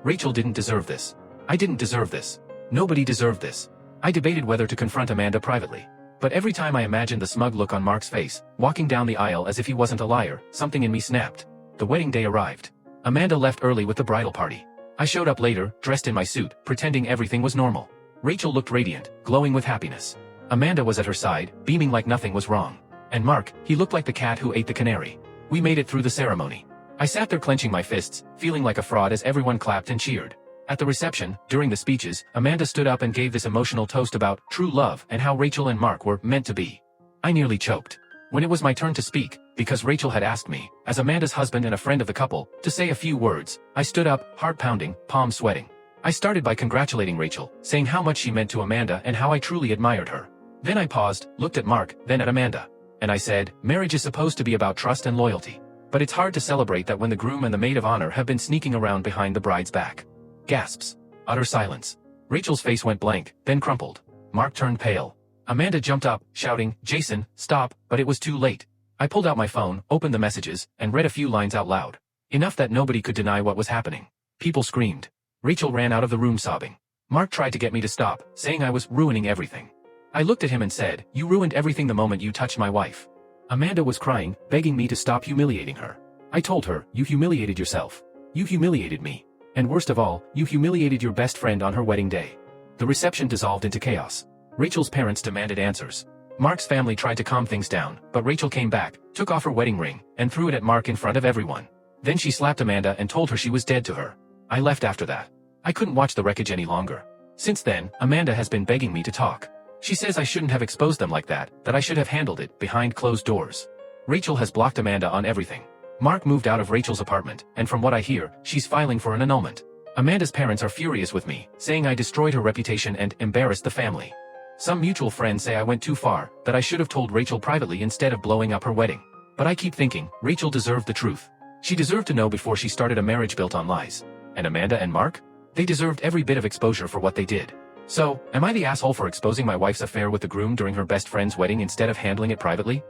Rachel didn't deserve this. I didn't deserve this. Nobody deserved this. I debated whether to confront Amanda privately. But every time I imagined the smug look on Mark's face, walking down the aisle as if he wasn't a liar, something in me snapped. The wedding day arrived. Amanda left early with the bridal party. I showed up later, dressed in my suit, pretending everything was normal. Rachel looked radiant, glowing with happiness. Amanda was at her side, beaming like nothing was wrong. And Mark, he looked like the cat who ate the canary. We made it through the ceremony. I sat there clenching my fists, feeling like a fraud as everyone clapped and cheered. At the reception, during the speeches, Amanda stood up and gave this emotional toast about true love and how Rachel and Mark were meant to be. I nearly choked. When it was my turn to speak, because Rachel had asked me, as Amanda's husband and a friend of the couple, to say a few words, I stood up, heart pounding, palms sweating. I started by congratulating Rachel, saying how much she meant to Amanda and how I truly admired her. Then I paused, looked at Mark, then at Amanda. And I said, marriage is supposed to be about trust and loyalty. But it's hard to celebrate that when the groom and the maid of honor have been sneaking around behind the bride's back. Gasps. Utter silence. Rachel's face went blank, then crumpled. Mark turned pale. Amanda jumped up, shouting, Jason, stop, but it was too late. I pulled out my phone, opened the messages, and read a few lines out loud. Enough that nobody could deny what was happening. People screamed. Rachel ran out of the room sobbing. Mark tried to get me to stop, saying I was ruining everything. I looked at him and said, you ruined everything the moment you touched my wife. Amanda was crying, begging me to stop humiliating her. I told her, you humiliated yourself. You humiliated me. And worst of all, you humiliated your best friend on her wedding day. The reception dissolved into chaos. Rachel's parents demanded answers. Mark's family tried to calm things down, but Rachel came back, took off her wedding ring, and threw it at Mark in front of everyone. Then she slapped Amanda and told her she was dead to her. I left after that. I couldn't watch the wreckage any longer. Since then, Amanda has been begging me to talk. She says I shouldn't have exposed them like that I should have handled it behind closed doors. Rachel has blocked Amanda on everything. Mark moved out of Rachel's apartment, and from what I hear, she's filing for an annulment. Amanda's parents are furious with me, saying I destroyed her reputation and embarrassed the family. Some mutual friends say I went too far, that I should have told Rachel privately instead of blowing up her wedding. But I keep thinking, Rachel deserved the truth. She deserved to know before she started a marriage built on lies. And Amanda and Mark? They deserved every bit of exposure for what they did. So, am I the asshole for exposing my wife's affair with the groom during her best friend's wedding instead of handling it privately?